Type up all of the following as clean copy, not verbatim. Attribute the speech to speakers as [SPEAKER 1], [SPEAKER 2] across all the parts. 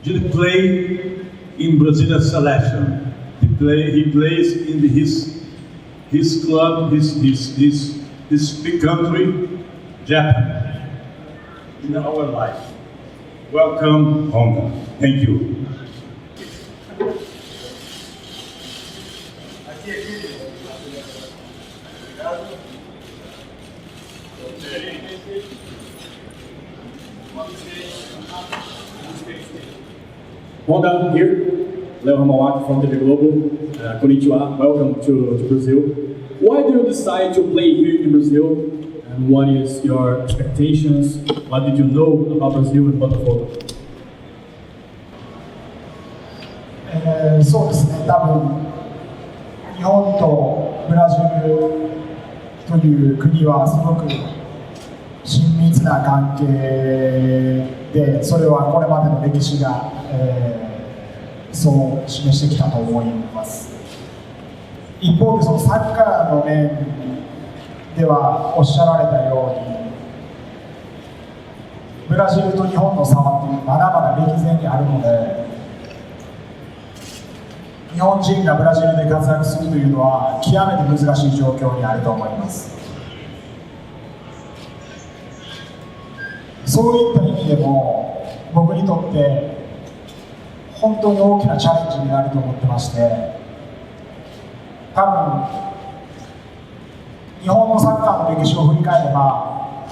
[SPEAKER 1] didn't play in Brazilian selection. He plays in his club, his big country, Japan, in our life. Welcome, Honda. Thank you.
[SPEAKER 2] Honda here, Leo Hamawaki from TV Globo. Konnichiwa, welcome to Brazil. Why do you decide to play here in Brazil? And what is your expectations? What did you know about Brazil and Botafogo?
[SPEAKER 3] そうですね、多分日本とブラジルという国はすごく親密な関係で、それはこれまでの歴史が、そう示してきたと思います。一方でそのサッカーの面ではおっしゃられたように、ブラジルと日本の差はまだまだ歴然にあるので、日本人がブラジルで活躍するというのは極めて難しい状況にあると思います。そういった意味でも僕にとって本当に大きなチャレンジになると思ってまして、多分日本のサッカーの歴史を振り返れば、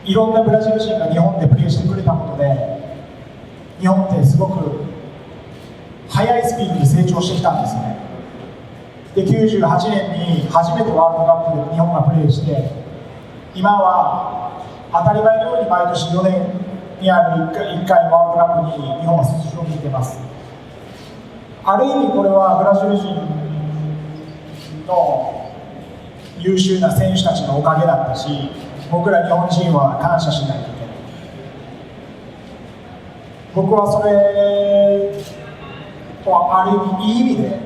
[SPEAKER 3] いろんなブラジル人が日本でプレーしてくれたことで、日本ってすごく速いスピードで成長してきたんですね。で、98年に初めてワールドカップで日本がプレーして、今は当たり前のように毎年4年にある1回ワールドカップに日本は出場しています。ある意味これはブラジル人の優秀な選手たちのおかげだったし、僕ら日本人は感謝しないといけない。僕はそれある意味いい意味で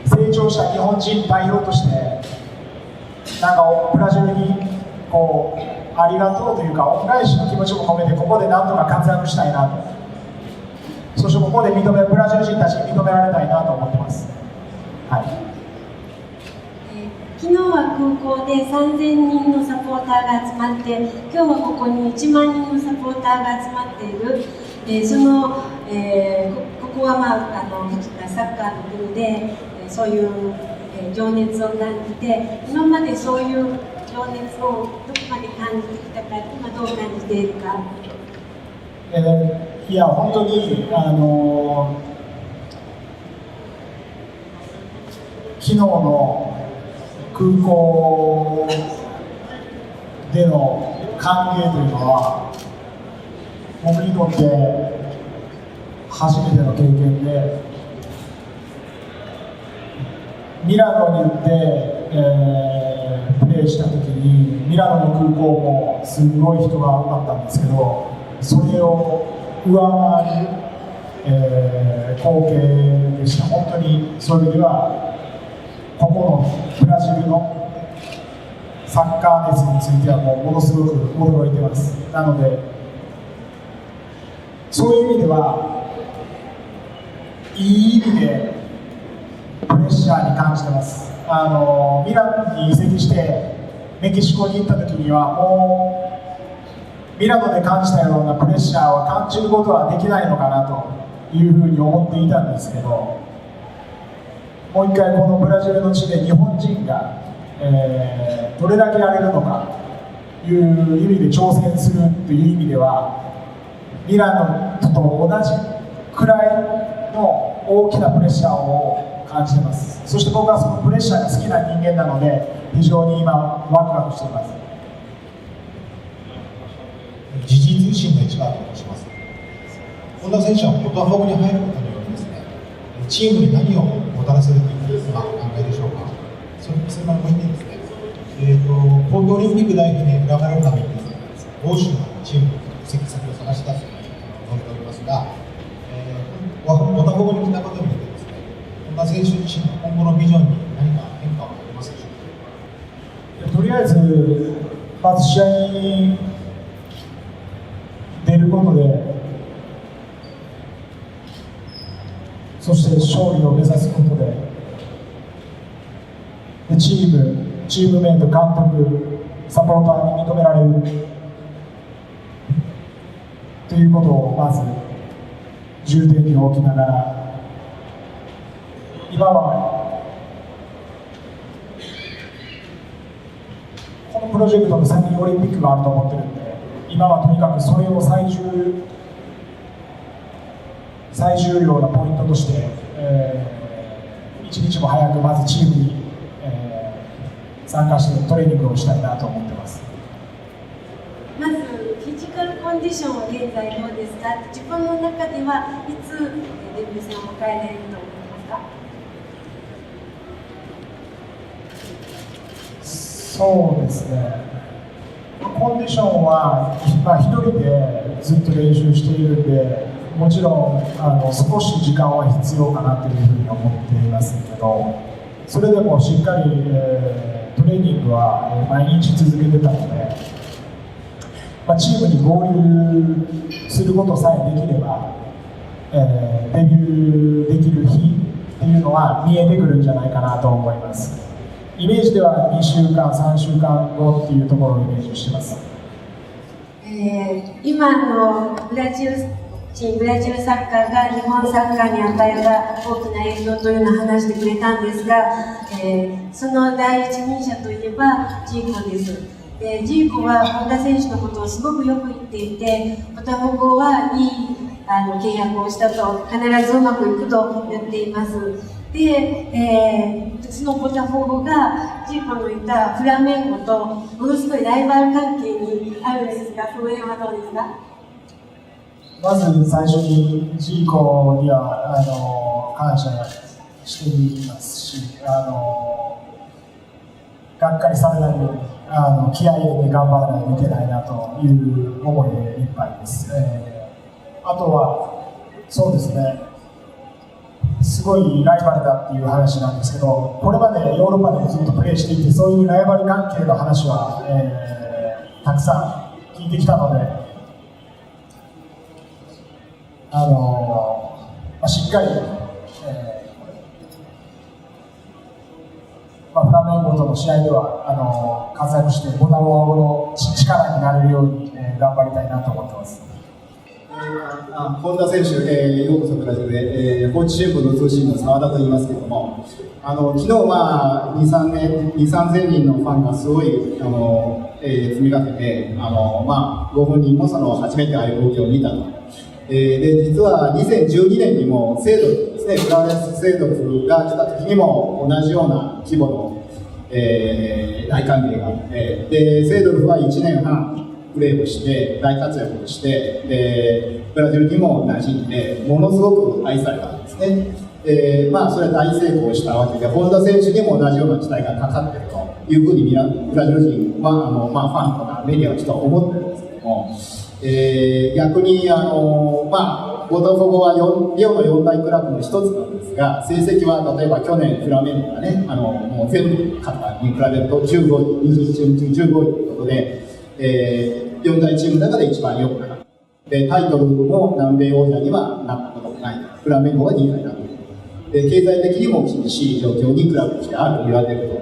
[SPEAKER 3] 成長した日本人代表として、なんかブラジルにこうありがとうというか恩返しの気持ちも込めて、ここでなんとか活躍したいなと、そしてここでブラジル人たちに認められたいなと思ってます。はい。
[SPEAKER 4] 昨日は空港で3000人のサポーターが集まって、今日はここに1万人のサポーターが集まっている。ここは、サッカーの国で、そういう、情熱を感じて、今までそういう情熱をどこまで感じてきたか、今どう感じているか。
[SPEAKER 3] いや本当に昨日の空港での歓迎というのは僕にとって初めての経験で、ミラノに行って、プレーした時にミラノの空港もすごい人が多かったんですけど、それを上回る、光景でした。本当にそういう意味ではここのブラジルのサッカー熱についてはものすごく驚いてます。なのでそういう意味ではいい意味でプレッシャーに感じてます。ミランに移籍してメキシコに行った時にはもうミラノで感じたようなプレッシャーを感じることはできないのかなというふうに思っていたんですけど、もう一回このブラジルの地で日本人が、どれだけやれるのかという意味で挑戦するという意味ではミラノと同じくらいの大きなプレッシャーを感じています。そして僕はそのプレッシャーが好きな人間なので非常に今ワクワクしています。
[SPEAKER 5] 時事通信の市川と申します。本田選手はボタフォームに入ることによりですね、チームに何をもたらせるという今お考えでしょうか。それからもう一点ですね、東京オリンピック代表に選ばれるために欧州のチームの移籍先を探したと思っておりますが、ボタフォームに来たことによってですね、本田選手自身の今後のビジョンに何か変化はありますでしょうか。
[SPEAKER 3] とりあえずまず試合に出ることでそして勝利を目指すことで、チームメイト、監督、サポーターに認められるということをまず重点に置きながら、今はこのプロジェクトの先にオリンピックがあると思ってるんで、今はとにかくそれを最重要なポイントとして、一日も早くまずチームに、参加してトレーニングをしたいなと思ってます。
[SPEAKER 4] まずフィジカルコンディションは現在どうですか？自分の中ではいつデビュー戦を迎えられると思いますか？
[SPEAKER 3] そうですね、コンディションは、一人でずっと練習しているんで、もちろん少し時間は必要かなというふうに思っていますけど、それでもしっかり、トレーニングは毎日続けてたので、チームに合流することさえできれば、デビューできる日っていうのは見えてくるんじゃないかなと思います。イメージでは2週間、3週間後っていうところをイメージしてます。
[SPEAKER 4] 今のブラジルサッカーが日本サッカーに与えた大きな影響というのを話してくれたんですが、その第一人者といえばジーコです。ジーコは本田選手のことをすごくよく言っていて、ボタフォゴはいい契約をしたと、必ずうまくいくと言っています。で、そのボタフォゴがジーコの言ったフラメンコとものすごいライバル関係にあるんですが、その辺はどうですか？
[SPEAKER 3] まず最初にジーコには感謝していますし、がっかりされないように気合い入れて頑張らないといけないなという思いでいっぱいです。あとはそうですね、すごいライバルだっていう話なんですけど、これまでヨーロッパでもずっとプレーしていて、そういうライバル関係の話は、たくさん聞いてきたので、しっかり、フラメンゴとの試合では活躍して、ボタフォゴの力になれるように、頑張りたいなと思ってます。
[SPEAKER 6] 本田選手、ようこそブラジルへ、高知新聞の通信の澤田と言いますけれども、昨日2、3000人のファンがすごい積みかけて、ご本人も初めてああいう光景を見たと。で実は2012年にもセードルですね、フランスセードルが来た時にも同じような規模の、大歓迎があって、でセードルは1年半プレーをして大活躍をして、でブラジルにも馴染んでものすごく愛されたんですね。それは大成功したわけで、本田選手にも同じような期待がかかっているというふうにブラジル人はファンとかメディアはちょっと思ってるんですけども、逆にボタフォゴはリオの4大クラブの一つなんですが、成績は例えば去年フラメンコがね、もう全部勝ったに比べると15位、20チーム中15位ということで、4大チームの中で一番良くなかった。でタイトルも南米王者にはなったことがない。フラメンコが2位になる。で経済的にも厳しい状況にクラブとしてあると言われていると。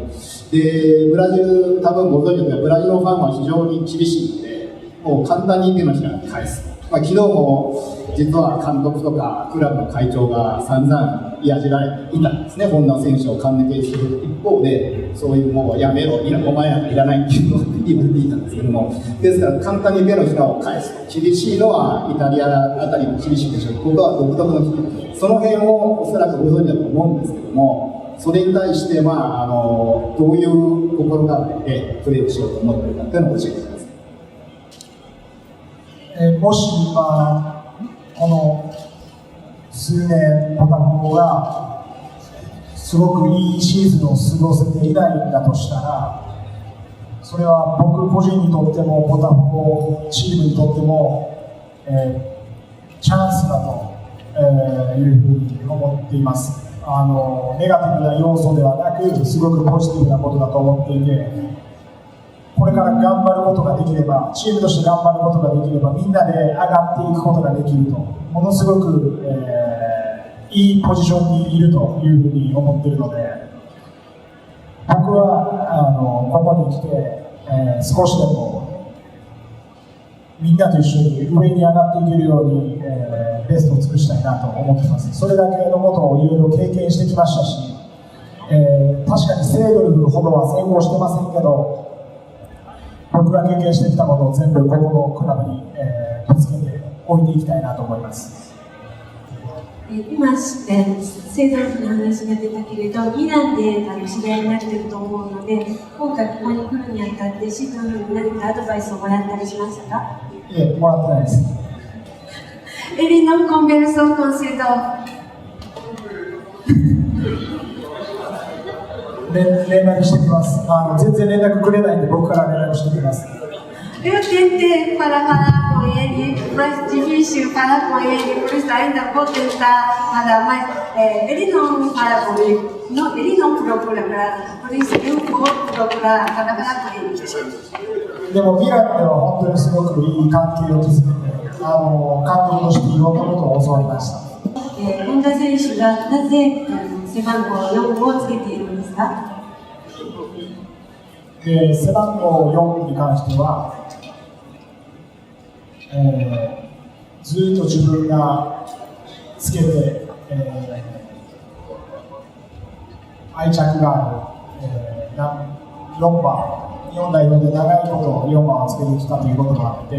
[SPEAKER 6] でブラジル、多分ご存知のようにブラジルのファンは非常に厳しいので、もう簡単に手のひらに返す。昨日も実は監督とかクラブの会長が散々やじられていたんですね。本田選手を勘抜けしている一方で、そういうもうやめろ、お前なんかいらないっていうのを言われていたんですけども、ですから簡単に手のひらを返す。厳しいのはイタリアあたりも厳しいでしょう。ここは独特の規定。その辺をおそらくご存知だと思うんですけども、それに対してどういう心構えでプレーをしようと思っているかというのを教えてください。
[SPEAKER 3] もしこの数年ボタフォゴがすごくいいシーズンを過ごせていないんだとしたら、それは僕個人にとってもボタフォゴチームにとっても、チャンスだと、いうふうに思っています。ネガティブな要素ではなく、すごくポジティブなことだと思っていて、これから頑張ることができれば、チームとして頑張ることができれば、みんなで上がっていくことができると、ものすごく、いいポジションにいるというふうに思っているので、僕はここに来て、少しでもみんなと一緒に上に上がっていけるように、ベストを尽くしたいなと思っています。それだけのことをいろいろ経験してきましたし、確かにセードルほどは成功してませんけど、僕が経験してきたものを全部ここのクラブに、ぶつけて置いていきたいなと思います。
[SPEAKER 4] 今、セードルフの話が出たけれど、ミランで知り合いになっていると思うので、今回ここに来るにあたって、シードルフに何かアドバイスをもらったりしましたか？
[SPEAKER 3] いえ、もらってないです。
[SPEAKER 4] Ele não conversou com o Cedol.
[SPEAKER 3] 連絡してきます。全然連絡くれないんで、僕から連絡してきます。
[SPEAKER 4] Eu tentei para falar com ele, mas difícil falar com ele, por isso ainda vou tentar falar, mas ele não fala comigo, não, ele não procura para, por isso eu vou procurar para falar com ele.
[SPEAKER 3] でもミランでは本当にすごくいい関係を築けて、監督としていろんなことを教わりました。
[SPEAKER 4] 本田選手がなぜ背番号4をつけているんですか？
[SPEAKER 3] 背番号4に関しては、ずっと自分がつけて、愛着がある、4番、日本代表で長いこと4番をつけてきたということがあって、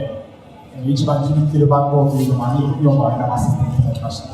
[SPEAKER 3] 一番気に入っている番号というのに4番を選ばせていただきました。